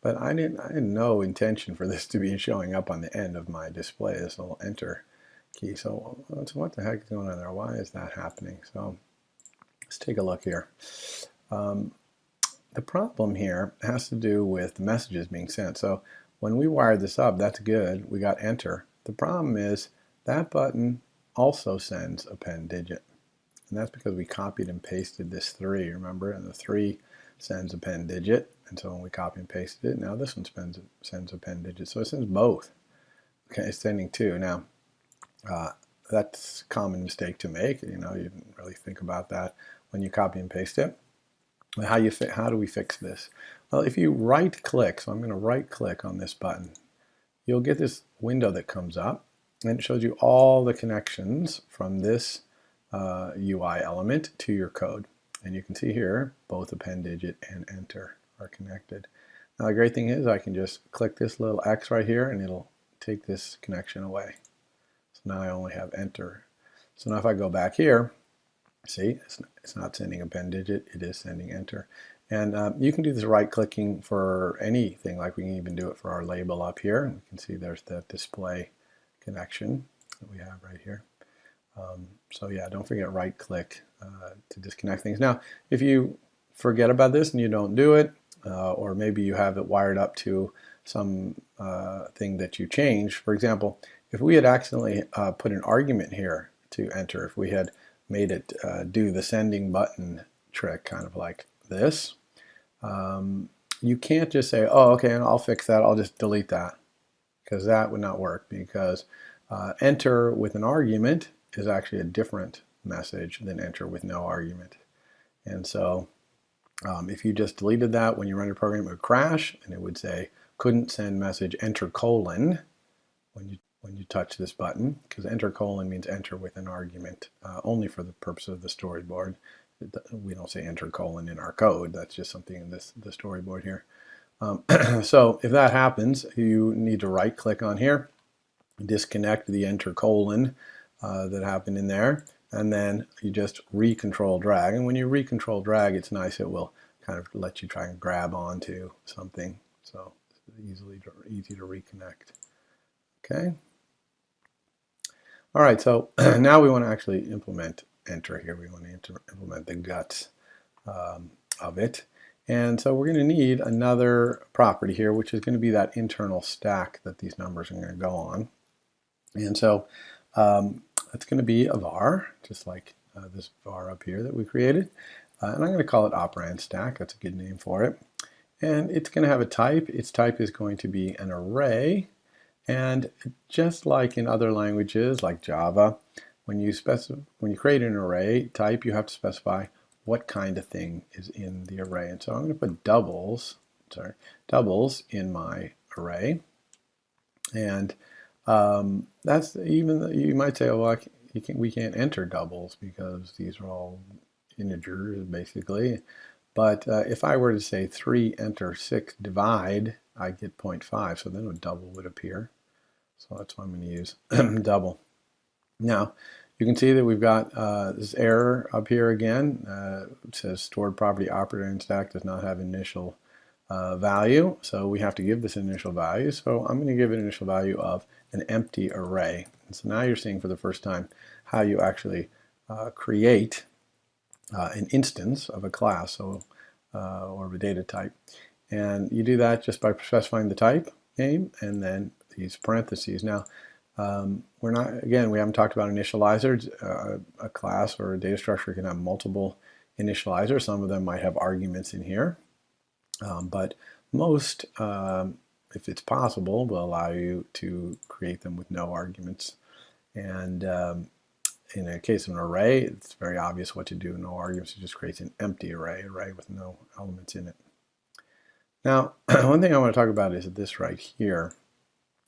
but I had no intention for this to be showing up on the end of my display, this little enter key. So what the heck is going on there? Why is that happening? So let's take a look here. The problem here has to do with the messages being sent. So when we wired this up, that's good. We got enter. The problem is that button also sends a pen digit. And that's because we copied and pasted this 3, remember? And the 3 sends a pen digit. And so when we copy and pasted it, now this one sends a pen digit. So it sends both. Okay, it's sending 2. Now, that's a common mistake to make. You didn't really think about that when you copy and paste it. How do we fix this? Well, if you right click, so I'm going to right click on this button, you'll get this window that comes up, and it shows you all the connections from this UI element to your code. And you can see here both append digit and enter are connected. Now the great thing is I can just click this little X right here and it'll take this connection away. So now I only have enter. So now if I go back here, see, it's not sending append digit, it is sending enter. And you can do this right clicking for anything, like we can even do it for our label up here. We can see there's the display connection that we have right here. So yeah, don't forget right click to disconnect things. Now, if you forget about this and you don't do it, or maybe you have it wired up to some thing that you changed. For example, if we had accidentally put an argument here to enter, if we had made it do the sending button trick, kind of like this, you can't just say, oh, okay, and I'll fix that, I'll just delete that, because that would not work, because enter with an argument is actually a different message than enter with no argument. And so if you just deleted that, when you run your program, it would crash and it would say couldn't send message enter colon when you touch this button, because enter colon means enter with an argument, only for the purpose of the storyboard. We don't say enter colon in our code. That's just something in the storyboard here. So if that happens, you need to right click on here, disconnect the enter colon that happened in there, and then you just recontrol drag. And when you recontrol drag, it's nice, it will kind of let you try and grab onto something. So it's easy to reconnect. Okay. All right, so now we want to actually implement enter here. We want to implement the guts of it. And so we're going to need another property here, which is going to be that internal stack that these numbers are going to go on. And so that's going to be a var, just like this var up here that we created. And I'm going to call it operand stack. That's a good name for it. And it's going to have a type. Its type is going to be an array. And just like in other languages like Java, when you create an array type, you have to specify what kind of thing is in the array. And so I'm going to put doubles in my array. And that's even, you might say, oh, well, we can't enter doubles because these are all integers basically. But if I were to say 3 enter 6 divide, I get 0.5, so then a double would appear. So that's why I'm going to use double. Now, you can see that we've got this error up here again. It says stored property operator in stack does not have initial value, so we have to give this initial value. So I'm going to give it an initial value of an empty array. And so now you're seeing for the first time how you actually create an instance of a class, or of a data type. And you do that just by specifying the type name and then these parentheses. Now, we haven't talked about initializers. A class or a data structure can have multiple initializers. Some of them might have arguments in here, but most, if it's possible, will allow you to create them with no arguments. And in the case of an array, it's very obvious what to do. No arguments, it just creates an empty array with no elements in it. Now, one thing I want to talk about is this right here,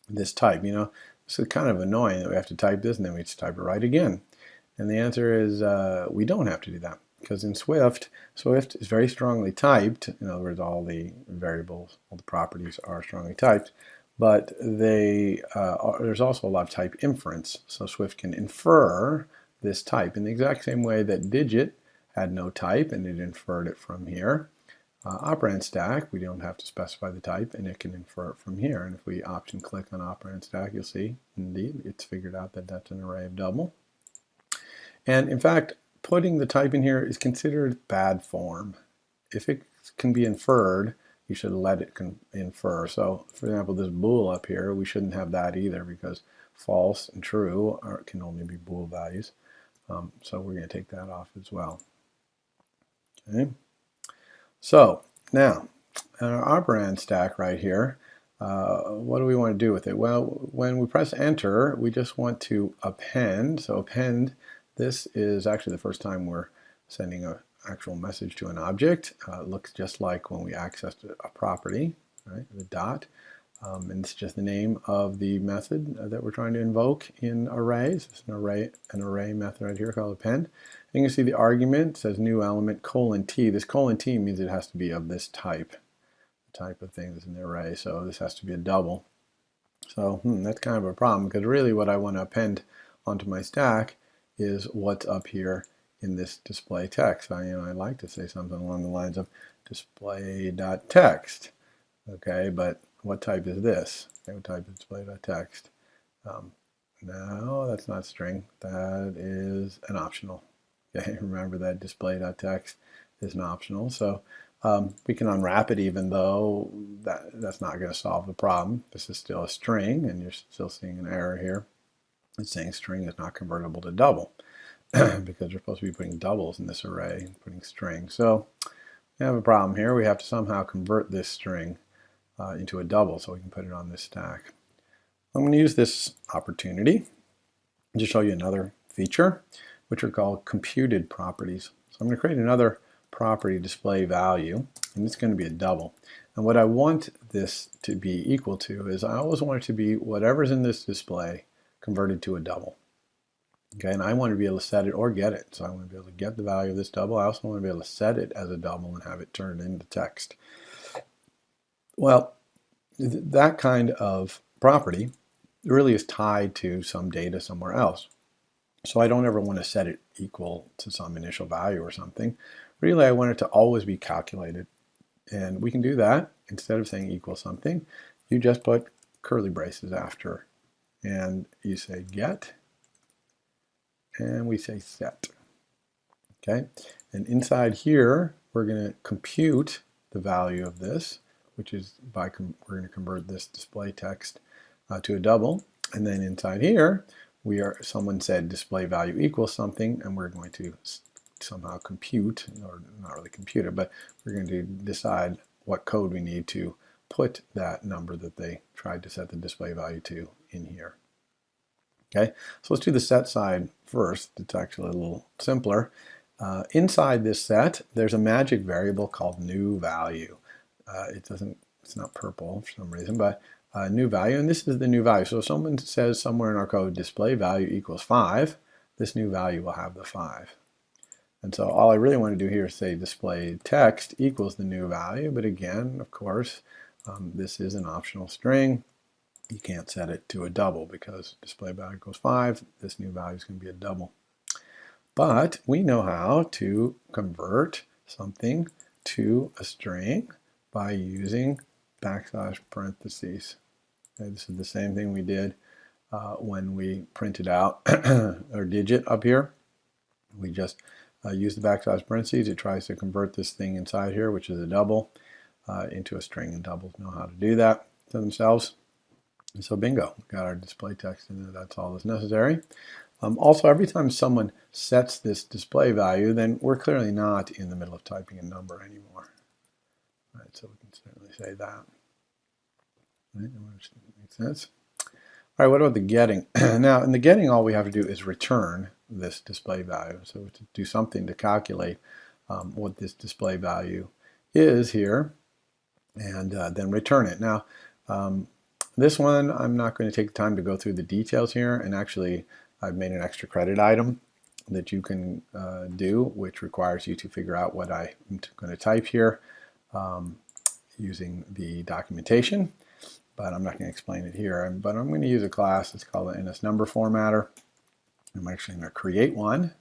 this type. This is kind of annoying that we have to type this and then we just type it right again. And the answer is we don't have to do that, because in Swift is very strongly typed. In other words, all the variables, all the properties are strongly typed, but there's also a lot of type inference. So Swift can infer this type in the exact same way that digit had no type and it inferred it from here. operand stack, we don't have to specify the type, and it can infer it from here. And if we option click on operand stack, you'll see, indeed, it's figured out that that's an array of double. And in fact, putting the type in here is considered bad form. If it can be inferred, you should let it infer. So, for example, this bool up here, we shouldn't have that either, because false and true can only be bool values. So we're going to take that off as well. Okay. So now, our operand stack right here, what do we want to do with it? Well, when we press enter, we just want to append. So append, this is actually the first time we're sending an actual message to an object. It looks just like when we accessed a property, right? The dot. And it's just the name of the method that we're trying to invoke in arrays. It's an array method right here called append. And you can see the argument says new element :t. This :t means it has to be of this type, the type of thing that's in the array. So this has to be a double. So that's kind of a problem, because really what I want to append onto my stack is what's up here in this display text. I like to say something along the lines of display.text. Okay, but what type is this? Okay, what type is display.text? No, that's not string. That is an optional. Okay, remember that display.text is an optional. So we can unwrap it, even though that's not going to solve the problem. This is still a string, and you're still seeing an error here. It's saying string is not convertible to double because we're supposed to be putting doubles in this array and putting string. So we have a problem here. We have to somehow convert this string into a double so we can put it on this stack. I'm going to use this opportunity to show you another feature, which are called computed properties. So I'm going to create another property, display value, and it's going to be a double. And what I want this to be equal to is I always want it to be whatever's in this display converted to a double. Okay, and I want to be able to set it or get it. So I want to be able to get the value of this double. I also want to be able to set it as a double and have it turned into text. Well, that kind of property really is tied to some data somewhere else. So I don't ever want to set it equal to some initial value or something. Really, I want it to always be calculated. And we can do that. Instead of saying equal something, you just put curly braces after. And you say get, and we say set. Okay, and inside here, we're going to compute the value of this, which is we're going to convert this display text to a double. And then inside here, someone said display value equals something, and we're going to somehow compute, or not really compute it, but we're going to decide what code we need to put that number that they tried to set the display value to in here. Okay, so let's do the set side first. It's actually a little simpler. Inside this set, there's a magic variable called new value. It's not purple for some reason, but new value, and this is the new value. So if someone says somewhere in our code display value equals 5, this new value will have the 5. And so all I really want to do here is say display text equals the new value, but again, of course, this is an optional string. You can't set it to a double because display value equals 5. This new value is going to be a double. But we know how to convert something to a string by using \parentheses. Okay, this is the same thing we did when we printed out our digit up here. We just use the \parentheses. It tries to convert this thing inside here, which is a double, into a string, and doubles know how to do that to themselves. And so bingo, we got our display text in there. That's all that's necessary. Also, every time someone sets this display value, then we're clearly not in the middle of typing a number anymore. Right, so we can certainly say that. Right, which makes sense. All right, what about the getting? Now, in the getting, all we have to do is return this display value. So to do something to calculate what this display value is here, and then return it. Now, this one, I'm not going to take the time to go through the details here, and actually, I've made an extra credit item that you can do, which requires you to figure out what I'm going to type here using the documentation, but I'm not going to explain it here. But I'm going to use a class that's called an NSNumber formatter. I'm actually going to create one.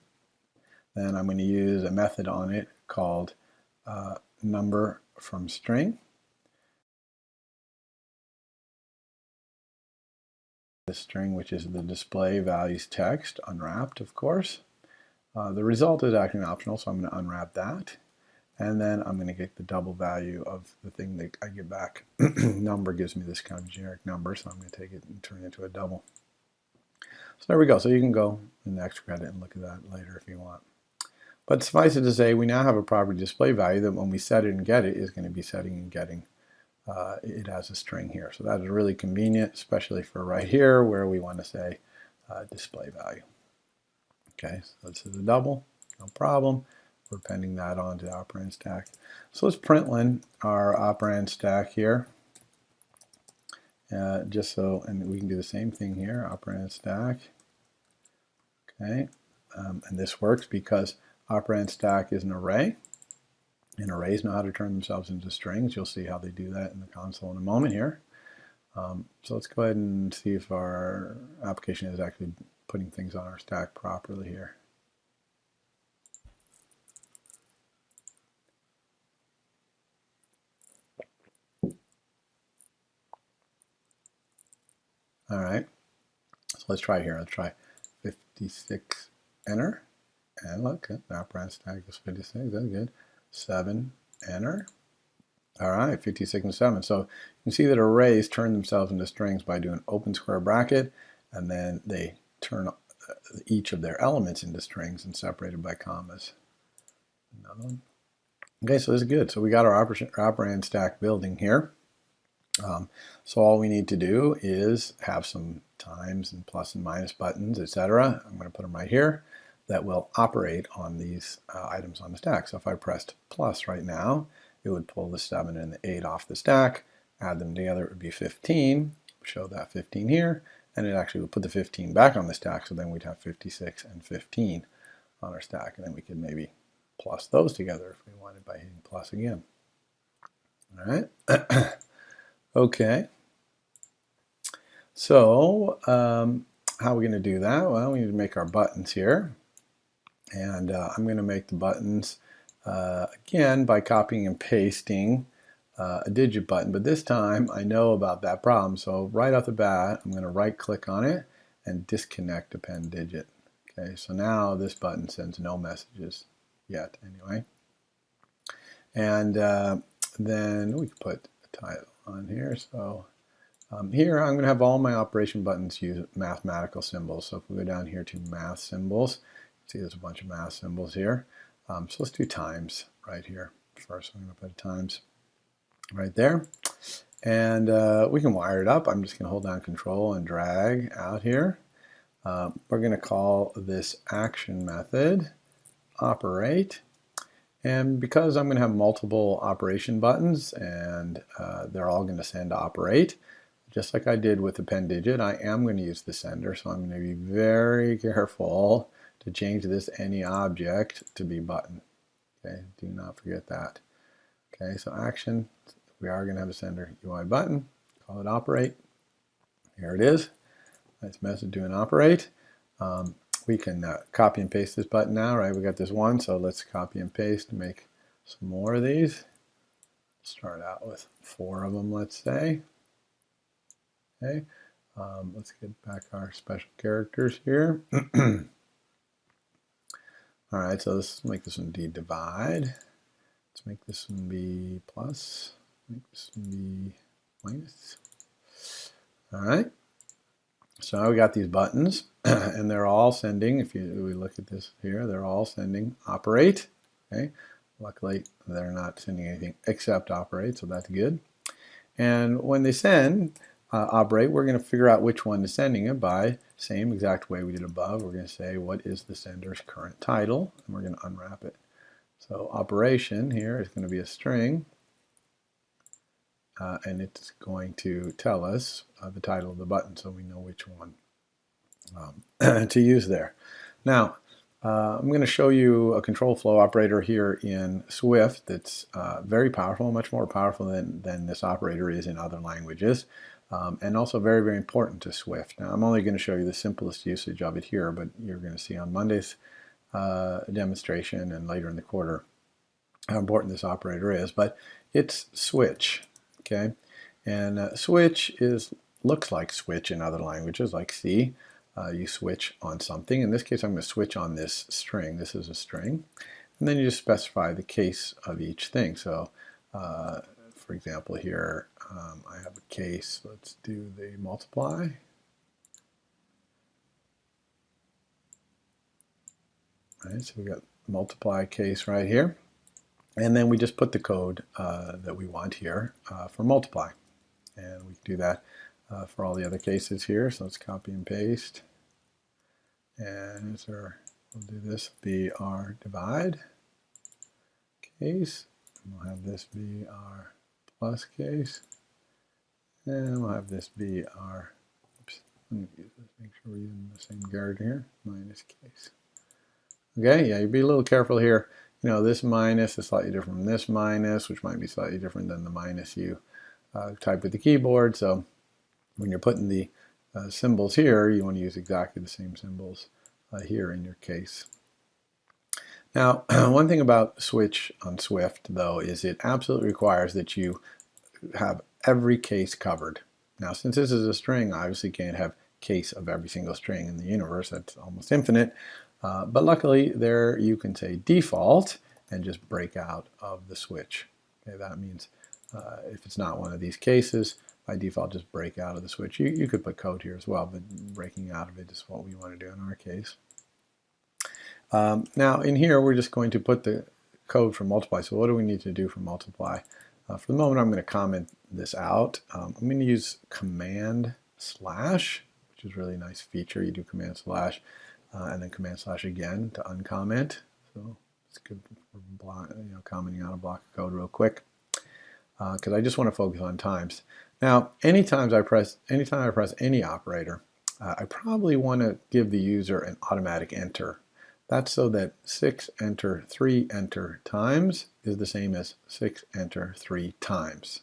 Then I'm going to use a method on it called from string. The string, which is the display values text, unwrapped, of course. The result is actually optional, so I'm going to unwrap that. And then I'm going to get the double value of the thing that I get back. Number gives me this kind of generic number, so I'm going to take it and turn it into a double. So there we go. So you can go in the XCredit and look at that later if you want. But suffice it to say, we now have a property display value that when we set it and get it is going to be setting and getting it as a string here. So that is really convenient, especially for right here where we want to say display value. Okay, so this is a double, no problem. We're appending that onto the operand stack. So let's println our operand stack here. Just so, and we can do the same thing here, operand stack. Okay, and this works because operand stack is an array, and arrays know how to turn themselves into strings. You'll see how they do that in the console in a moment here. So let's go ahead and see if our application is actually putting things on our stack properly here. All right, so let's try here. Let's try 56, enter, and look, the operand stack is 56, that's good. 7, enter. All right, 56 and 7. So you can see that arrays turn themselves into strings by doing open square bracket, and then they turn each of their elements into strings and separated by commas. Another one. Okay, so this is good. So we got our operand stack building here. So all we need to do is have some times and plus and minus buttons, etc. I'm going to put them right here that will operate on these items on the stack. So if I pressed plus right now, it would pull the 7 and the 8 off the stack, add them together, it would be 15, show that 15 here, and it actually would put the 15 back on the stack, so then we'd have 56 and 15 on our stack, and then we could maybe plus those together if we wanted by hitting plus again. All right. Okay, so how are we going to do that? Well, we need to make our buttons here, and I'm going to make the buttons again by copying and pasting a digit button, but this time I know about that problem, so right off the bat I'm going to right click on it and disconnect append digit. Okay, so now this button sends no messages yet anyway, and then we can put a title on here. So here I'm going to have all my operation buttons use mathematical symbols. So if we go down here to math symbols, see there's a bunch of math symbols here. So let's do times right here first. I'm going to put a times right there, and we can wire it up. I'm just going to hold down Control and drag out here. We're going to call this action method operate. And because I'm going to have multiple operation buttons and they're all going to send operate, just like I did with append digit, I am going to use the sender. So I'm going to be very careful to change this any object to be button. Okay, do not forget that. Okay, so action, we are going to have a sender UI button, call it operate. Here it is. Nice message doing operate. We can copy and paste this button now, right? We got this one, so let's copy and paste to make some more of these. Start out with 4 of them, let's say. Okay, let's get back our special characters here. All right, so let's make this one divide. Let's make this one be plus. Make this one be minus. All right. So now we got these buttons, and they're all sending, if we look at this here, they're all sending operate. Okay, luckily they're not sending anything except operate, so that's good. And when they send operate, we're going to figure out which one is sending it by same exact way we did above. We're going to say what is the sender's current title, and we're going to unwrap it. So operation here is going to be a string. And it's going to tell us the title of the button, so we know which one to use there. Now, I'm going to show you a control flow operator here in Swift that's very powerful, much more powerful than this operator is in other languages, and also very, very important to Swift. Now, I'm only going to show you the simplest usage of it here, but you're going to see on Monday's demonstration and later in the quarter how important this operator is. But it's switch. Okay, and switch looks like switch in other languages like C. You switch on something. In this case, I'm going to switch on this string. This is a string. And then you just specify the case of each thing. So, for example, here I have a case. Let's do the multiply. All right, so we got multiply case right here. And then we just put the code that we want here for multiply. And we can do that for all the other cases here. So let's copy and paste. And we'll do this be our divide case. And we'll have this be our plus case. And we'll have this be our, oops, let me make sure we're using the same guard here, minus case. Okay, yeah, you be a little careful here. You know, this minus is slightly different from this minus, which might be slightly different than the minus you type with the keyboard. So when you're putting the symbols here, you want to use exactly the same symbols here in your case. Now, one thing about switch on Swift, though, is it absolutely requires that you have every case covered. Now, since this is a string, I obviously can't have case of every single string in the universe. That's almost infinite. But luckily, there you can say default and just break out of the switch. Okay, that means if it's not one of these cases, by default, just break out of the switch. You could put code here as well, but breaking out of it is what we want to do in our case. Now, in here, we're just going to put the code for multiply. So what do we need to do for multiply? For the moment, I'm going to comment this out. I'm going to use command slash, which is a really nice feature. You do command slash. And then command slash again to uncomment. So it's good for commenting out a block of code real quick because I just want to focus on times. Now, anytime I press any operator, I probably want to give the user an automatic enter. That's so that 6 enter 3 enter times is the same as 6 enter 3 times.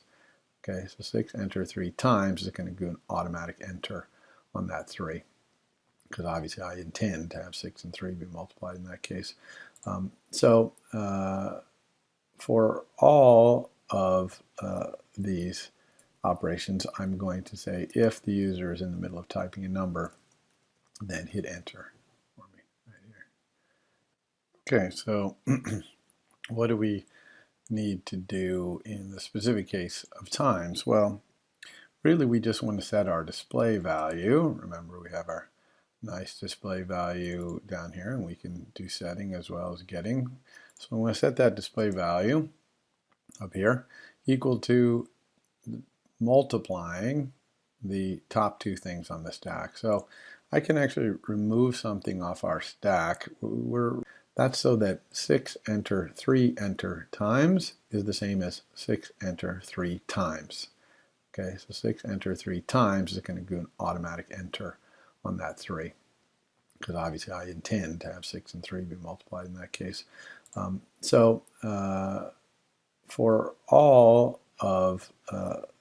Okay, so 6 enter 3 times is going to do an automatic enter on that 3. Because obviously I intend to have 6 and 3 be multiplied in that case. For all of these operations, I'm going to say if the user is in the middle of typing a number, then hit enter for me right here. Okay, so what do we need to do in the specific case of times? Well, really we just want to set our display value. Remember, we have our nice display value down here, and we can do setting as well as getting. So I'm going to set that display value up here equal to multiplying the top 2 things on the stack. So I can actually remove something off our stack. That's so that 6 enter 3 enter times is the same as 6 enter 3 times. Okay, so 6 enter 3 times is going to do an automatic enter on that 3, because obviously I intend to have 6 and 3 be multiplied in that case. For all of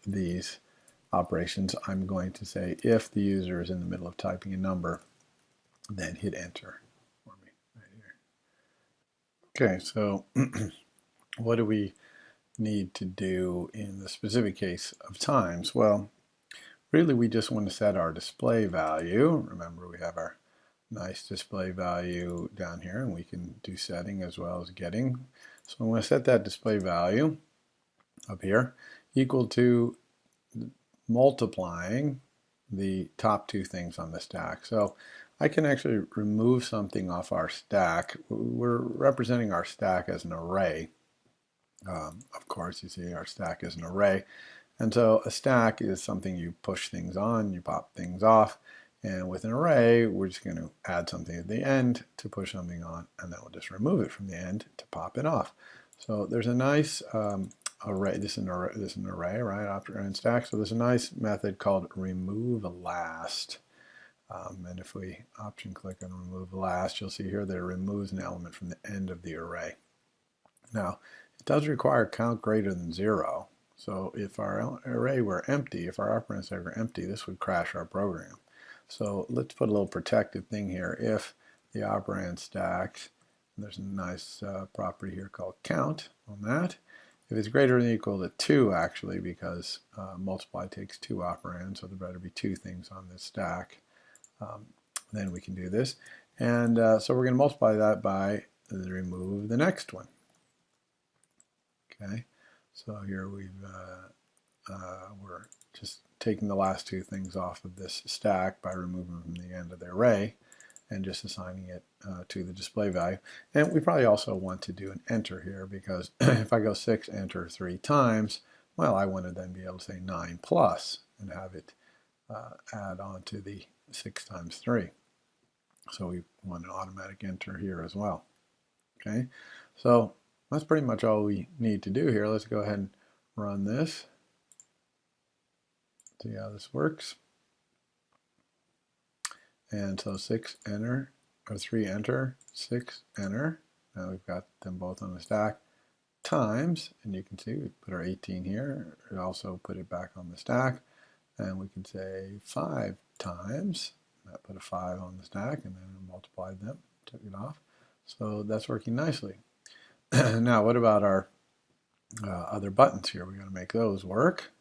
these operations, I'm going to say if the user is in the middle of typing a number, then hit enter for me right here. Okay, so what do we need to do in the specific case of times? Well, really we just want to set our display value. Remember, we have our nice display value down here, and we can do setting as well as getting. So I'm going to set that display value up here equal to multiplying the top 2 things on the stack. So I can actually remove something off our stack. We're representing our stack as an array. Of course, you see our stack is an array. And so a stack is something you push things on, you pop things off. And with an array, we're just going to add something at the end to push something on, and then we'll just remove it from the end to pop it off. So there's a nice array. This is an array, right, after and stack. So there's a nice method called remove last. And if we option click on remove last, you'll see here that it removes an element from the end of the array. Now, it does require count greater than 0. So if our array were empty, if our operand stack were empty, this would crash our program. So let's put a little protective thing here. If the operand stacks, and there's a nice property here called count on that. if it's greater than or equal to 2, actually, because multiply takes 2 operands, so there better be 2 things on this stack. Then we can do this. And so we're going to multiply that by remove the next one. Okay, so here we're just taking the last 2 things off of this stack by removing from the end of the array and just assigning it to the display value. And we probably also want to do an enter here, because if I go 6 enter 3 times, well, I want to then be able to say 9 plus and have it add on to the 6 times 3. So we want an automatic enter here as well. Okay, so that's pretty much all we need to do here. Let's go ahead and run this. See how this works. And so 6 enter, or 3 enter, 6 enter. Now we've got them both on the stack, times, and you can see we put our 18 here. We also put it back on the stack, and we can say 5 times. That put a 5 on the stack, and then multiplied them, took it off. So that's working nicely. Now, what about our other buttons here? We're going to make those work.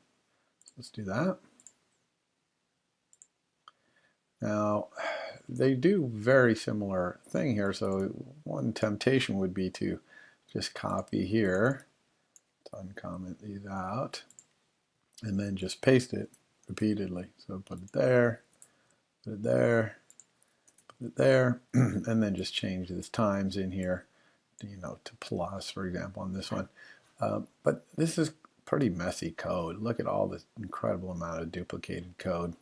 Let's do that. Now, they do very similar thing here. So one temptation would be to just copy here, uncomment these out, and then just paste it repeatedly. So put it there, put it there, put it there, and then just change this times in here, to plus, for example, on this one. But this is pretty messy code. Look at all this incredible amount of duplicated code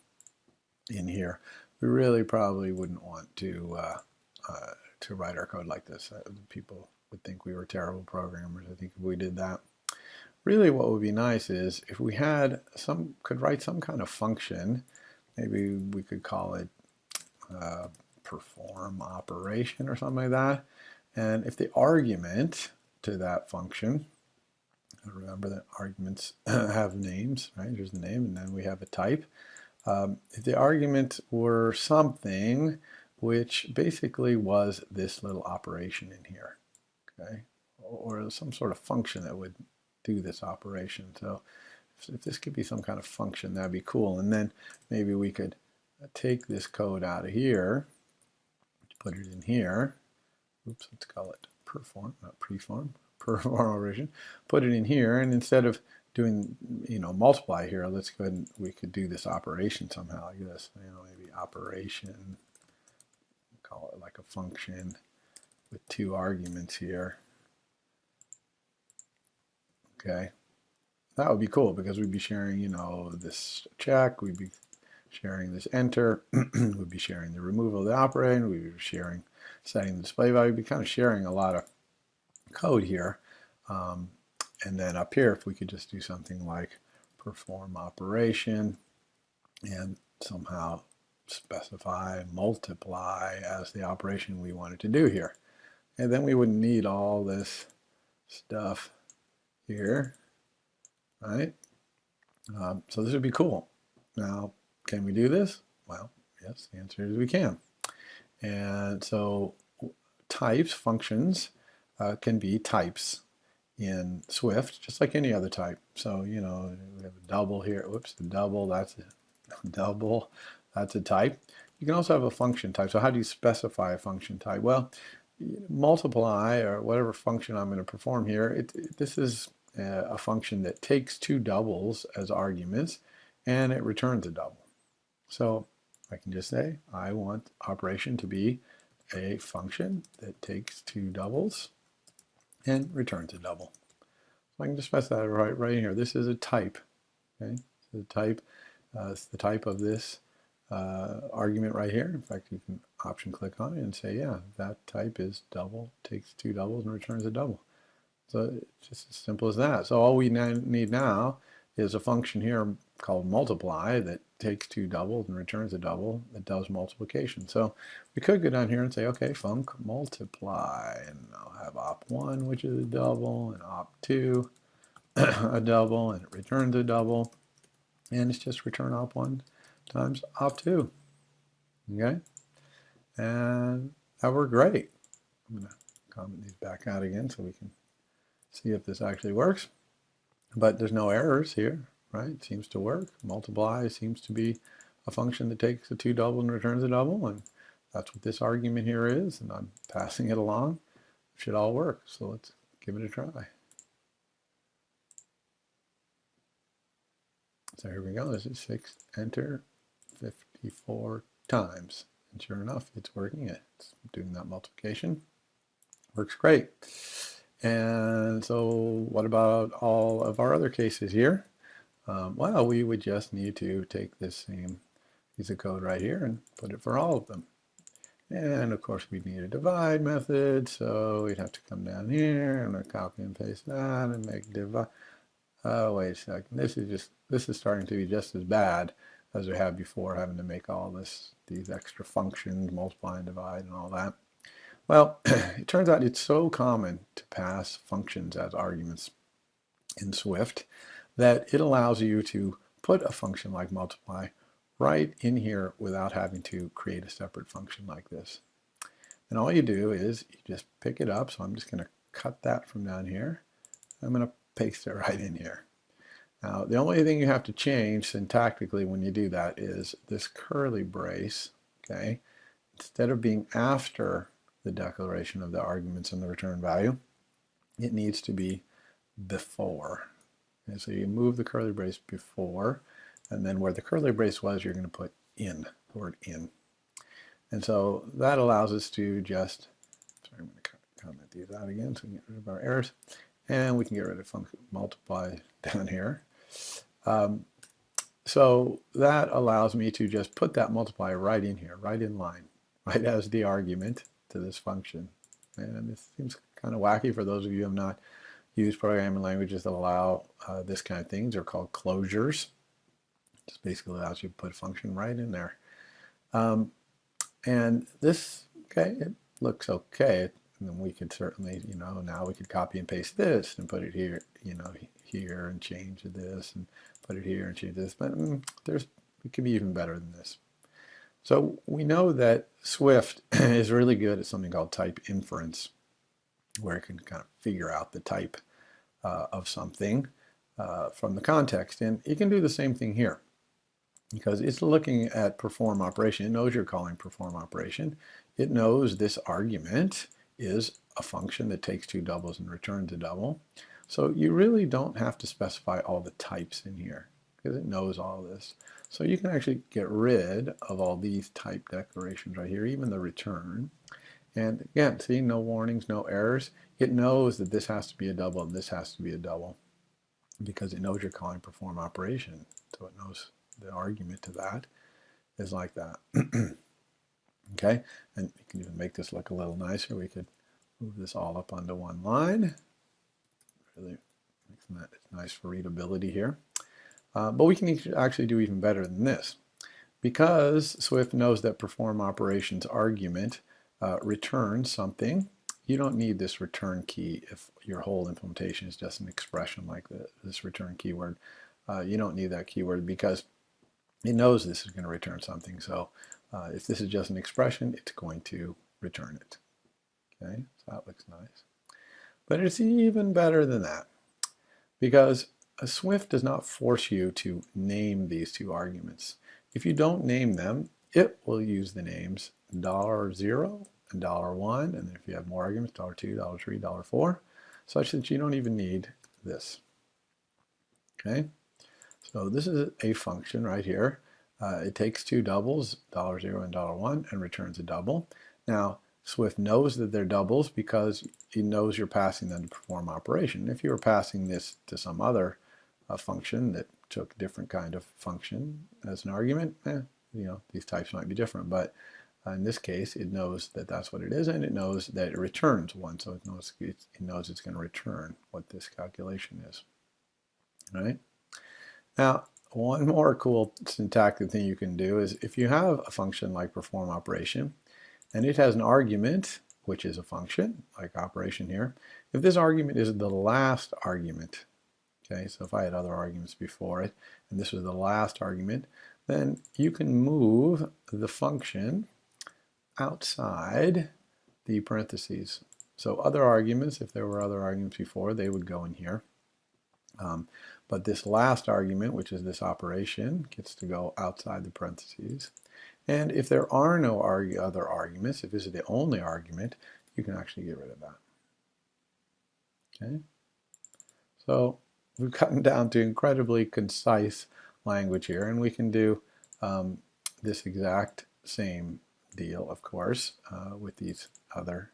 in here. We really probably wouldn't want to write our code like this. People would think we were terrible programmers, I think, if we did that. Really, what would be nice is if we had could write some kind of function. Maybe we could call it perform operation or something like that. And if the argument to that function, remember that arguments have names, right? Here's the name, and then we have a type. If the argument were something which basically was this little operation in here, okay, or some sort of function that would do this operation. So if this could be some kind of function, that'd be cool. And then maybe we could take this code out of here, put it in here. Oops, let's call it perform, not preform, perform operation. Put it in here, and instead of doing, multiply here, let's go ahead and we could do this operation somehow like this. Maybe operation, call it like a function with 2 arguments here. Okay, that would be cool because we'd be sharing, this check, we'd be sharing this enter, we'd be sharing the removal of the operand, we'd be sharing setting the display value, we'd be kind of sharing a lot of code here. And then up here, if we could just do something like perform operation and somehow specify multiply as the operation we wanted to do here. And then we wouldn't need all this stuff here, right? So this would be cool. Now, can we do this? Well, yes, the answer is we can. And so types, functions, can be types in Swift, just like any other type. So, we have a double here. Whoops, the double, that's a double, that's a type. You can also have a function type. So how do you specify a function type? Well, multiply, or whatever function I'm going to perform here, this is a function that takes 2 doubles as arguments, and it returns a double. So I can just say, I want operation to be a function that takes 2 doubles and returns a double. So I can just specify that right here. This is a type. Okay, so the type, it's the type of this argument right here. In fact, you can option click on it and say, yeah, that type is double, takes 2 doubles and returns a double. So it's just as simple as that. So all we need now is a function here called multiply that takes 2 doubles and returns a double that does multiplication. So we could go down here and say, okay, func multiply, and I'll have op1, which is a double, and op2, a double, and it returns a double, and it's just return op1 times op2. Okay, and that worked great. I'm going to comment these back out again so we can see if this actually works. but there's no errors here, right? It seems to work. Multiply seems to be a function that takes a 2 double and returns a double, and that's what this argument here is, and I'm passing it along. It should all work, so let's give it a try. So here we go. This is 6, enter, 54 times. And sure enough, it's working. It's doing that multiplication. Works great. And so what about all of our other cases here? Well, we would just need to take this same piece of code right here and put it for all of them. And of course, we'd need a divide method, so we'd have to come down here and copy and paste that and make divide. Oh, wait a second. This is starting to be just as bad as we had before, having to make all these extra functions, multiply and divide and all that. Well, it turns out it's so common to pass functions as arguments in Swift that it allows you to put a function like multiply right in here without having to create a separate function like this. And all you do is you just pick it up. So I'm just going to cut that from down here. I'm going to paste it right in here. Now, the only thing you have to change syntactically when you do that is this curly brace, okay? Instead of being after the declaration of the arguments and the return value, it needs to be before. And so you move the curly brace before, and then where the curly brace was, you're going to put in, the word in. And so that allows us to just, sorry, I'm going to comment these out again so we can get rid of our errors. And we can get rid of function multiply down here. So that allows me to just put that multiply right in here, right in line, right as the argument to this function. And this seems kind of wacky for those of you who have not used programming languages that allow this kind of things. They're called closures. It just basically allows you to put a function right in there. And this, okay, it looks okay. And then we could certainly, now we could copy and paste this and put it here, here and change this and put it here and change this. But it can be even better than this. So we know that Swift is really good at something called type inference, where it can kind of figure out the type of something from the context. And it can do the same thing here, because it's looking at perform operation. It knows you're calling perform operation. It knows this argument is a function that takes 2 doubles and returns a double. So you really don't have to specify all the types in here, because it knows all this. So you can actually get rid of all these type declarations right here, even the return. And again, see, no warnings, no errors. It knows that this has to be a double and this has to be a double, because it knows you're calling perform operation. So it knows the argument to that is like that. Okay, and you can even make this look a little nicer. We could move this all up onto one line. Really makes that nice for readability here. But we can actually do even better than this, because Swift knows that perform operations argument returns something. You don't need this return key if your whole implementation is just an expression like this return keyword. You don't need that keyword because it knows this is going to return something. So if this is just an expression, it's going to return it. Okay, so that looks nice. But it's even better than that, because Swift does not force you to name these two arguments. If you don't name them, it will use the names $0 and $1, and if you have more arguments, $2, $3, $4, such that you don't even need this. Okay, so this is a function right here. It takes 2 doubles, $0 and $1, and returns a double. Now, Swift knows that they're doubles because it knows you're passing them to perform operation. If you were passing this to some other function that took a different kind of function as an argument, these types might be different. But in this case, it knows that that's what it is, and it knows that it returns 1. So it knows it's going to return what this calculation is. All right. Now, one more cool syntactic thing you can do is if you have a function like perform operation, and it has an argument, which is a function, like operation here. If this argument is the last argument, okay, so if I had other arguments before it, and this was the last argument, then you can move the function outside the parentheses. So other arguments, if there were other arguments before, they would go in here. But this last argument, which is this operation, gets to go outside the parentheses. And if there are no other arguments, if this is the only argument, you can actually get rid of that. Okay? So we've gotten down to incredibly concise language here, and we can do this exact same deal, of course, with these other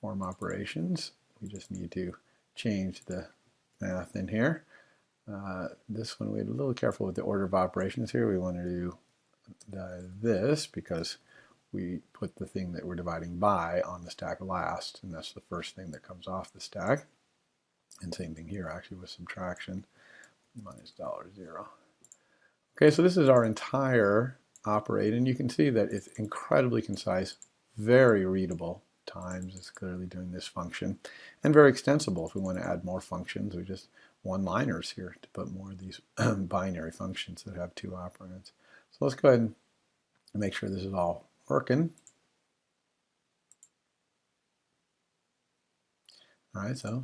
form operations. We just need to change the math in here. This one, we're a little careful with the order of operations here. We want to do this because we put the thing that we're dividing by on the stack last, and that's the first thing that comes off the stack. And same thing here, actually, with subtraction, minus $0. Okay, so this is our entire operate, and you can see that it's incredibly concise, very readable times. It's clearly doing this function, and very extensible if we want to add more functions. We just one-liners here to put more of these binary functions that have two operands. So let's go ahead and make sure this is all working. All right, so